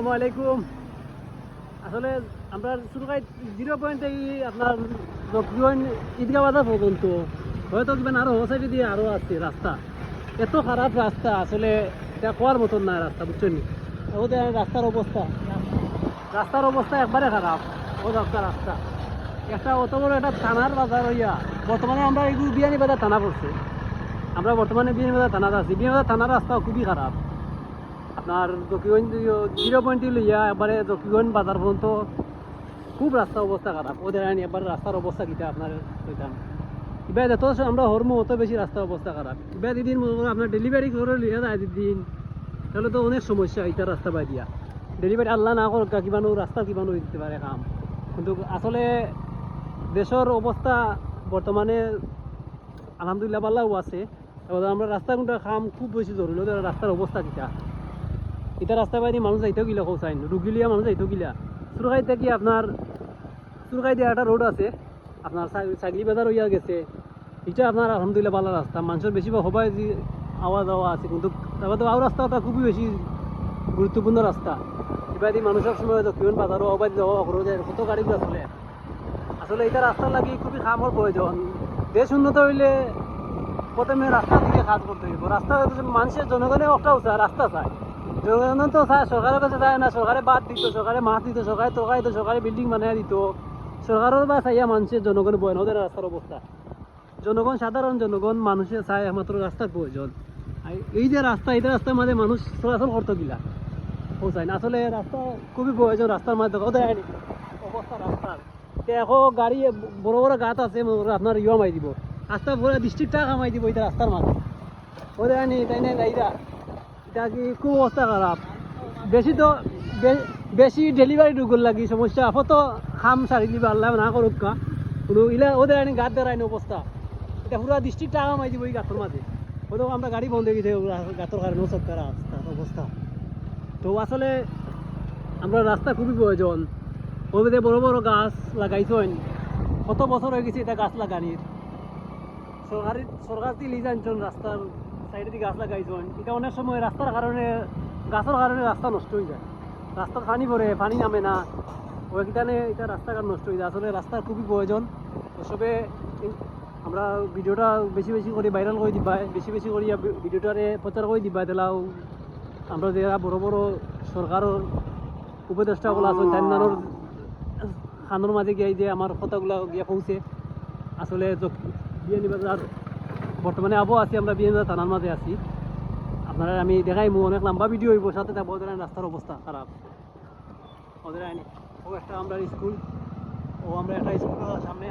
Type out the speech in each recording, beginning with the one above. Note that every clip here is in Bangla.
আসসালামু আলাইকুম। আসলে আমরা শুরু করি 0 পয়েন্ট থেকে আপনার জকিগঞ্জ ঈদগাহ বাজার পর্যন্ত হয়তো কিমান আরও সাইডে দিয়ে আরও আছে রাস্তা। এত খারাপ রাস্তা আসলে এটা কোয়ার মতন না রাস্তা, বুঝছেন নি? ওদের রাস্তার অবস্থা একবারে খারাপ। ও রাস্তা একটা অত বড় একটা থানার বাজার হইয়া বর্তমানে আমরা এগুলো বিয়ানীবাজার থানা পড়ছে। আমরা বর্তমানে বিয়ানীবাজার থানাতে আছি। বিয়ানীবাজার থানার রাস্তা খুবই খারাপ। আপনার জকিগঞ্জ 0 পয়েন্ট লইয়া একবারে জকিগঞ্জ বাজার পর্যন্ত খুব রাস্তার অবস্থা খারাপ। ওদের আনি একবার রাস্তার অবস্থা কিটা আপনার কইতাম এবার যত আমরা হরমো অত বেশি রাস্তার অবস্থা খারাপ। এবার দিদিন আপনার ডেলিভারি করে লিয়ে যায় দিন, তাহলে তো অনেক সমস্যা এইটা রাস্তা পাই দিয়া। ডেলিভারি আল্লাহ না করুক কিমানো রাস্তা কিমানো দিতে পারে কাম, কিন্তু আসলে দেশের অবস্থা বর্তমানে আলহামদুলিল্লাহ ভালোও আছে। এবার আমরা রাস্তা কোনটা কাম খুব বেশি জরুরি। ওদের রাস্তার অবস্থা কিটা এটা রাস্তা বাইরে মানুষ যাইতেও গিলা কৌসাইন রুগিলিয়া মানুষ যাইতেও গিলা সুরখাইতে কি আপনার সুরখাই দিয়ে একটা রোড আছে আপনার সাগলি বাজার হইয়া গেছে। এটা আপনার আলহামদুলিল্লাহ ভালো রাস্তা, মানুষের বেশিরভাগ সবাই যে আওয়া যাওয়া আছে, কিন্তু তারপর তো আরও রাস্তাটা খুবই বেশি গুরুত্বপূর্ণ রাস্তা। এবার এই মানুষের সময় কিমান বাজারও অবাধ যাওয়া করে যায়, কত গাড়িগুলো চলে। আসলে এটা রাস্তার লাগি খুবই খামর প্রয়োজন। দেশ উন্নত হইলে প্রথমে রাস্তা দিকে কাজ করতে হইব। রাস্তা মানুষের জনগণে একটা চায়, রাস্তা চায়, জনগণ তো চায়, সরকারের কাছে যায় না। সরকারে বাদ দিত, সরকারে মাছ দিত, সরকারে তরকারি দিত, সরকারে বিল্ডিং বানিয়ে দিত। সরকারের বা চাইয়া মানুষের জনগণ বয় না ওদের রাস্তার অবস্থা। জনগণ সাধারণ জনগণ মানুষের চায় একমাত্র রাস্তার প্রয়োজন। এই যে রাস্তা, এটা রাস্তার মাঝে মানুষ চলাচল করতে গিলা পৌঁছায় না। আসলে রাস্তা খুবই প্রয়োজন। রাস্তার মাঝে ওদের অবস্থা রাস্তার এখন গাড়ি বড় বড় গাছ আছে আপনার মাই দিব, রাস্তা পুরো ডিস্ট্রিক্ট টাকা কামাই দিব এটা রাস্তার মাঝে। ওদের আনি তাই না গাড়িটা এটা কি খুব অবস্থা খারাপ। বেশি তো বেশি ডেলিভারি ঢুকুর লাগি সমস্যা তো খাম সারি দিবে আল্লাহ না করুক কা কোনো ইলা ওদের আনি গাছ দেওয়ার অবস্থা। এটা পুরো ডিস্ট্রিক্ট টাকা কামাই দিব এই গাছের মাঝে। ওদের আমরা গাড়ি বন্ধ হয়ে গেছে গাছের কারণে সরকার অবস্থা। তো আসলে আমরা রাস্তা খুবই প্রয়োজন। ওদের বড় বড় গাছ লাগাইছেন, কত বছর হয়ে গেছে এটা গাছ লাগানির। সরকার দিয়ে জানছেন রাস্তার সাইডে দিয়ে গাছ লাগাইছেন। এটা অনেক সময় রাস্তার কারণে গাছের কারণে রাস্তা নষ্ট হয়ে যায়। রাস্তার পানি পড়ে, পানি নামে না, ওইখানে এটা রাস্তাঘাট নষ্ট হয়ে যায়। আসলে রাস্তার খুবই প্রয়োজন। ওসবে আমরা ভিডিওটা বেশি বেশি করে ভাইরাল করে দিবা, বেশি বেশি করে ভিডিওটারে প্রচার করে দিবা। তাহলেও আমরা যারা বড় বড় সরকারের উপদেষ্টাগুলো আছেন তার খানোর মাঝে গিয়ে যে আমার কথাগুলো গিয়ে পৌঁছে। আসলে বিয়ানীবাজার বর্তমানে আছি, আমরা বিয়ানীবাজার থানার মাঝে আছি। আপনারা আমি দেখাইমু, অনেক লম্বা ভিডিও হইব, সাথে থাকবো। ওদের রাস্তার অবস্থা খারাপ। ওদের আইনি ও একটা আমরা স্কুল, আমরা একটা স্কুলের সামনে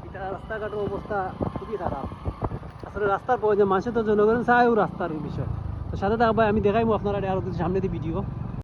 এটা রাস্তাঘাটের অবস্থা খুবই খারাপ। আসলে রাস্তার প্রয়োজন, মানুষের তো জনগণ চায় ও রাস্তার বিষয়। তো সাথে থাকবে, আমি দেখাইমু আপনারা আরও কিছু সামনে দিয়ে ভিডিও।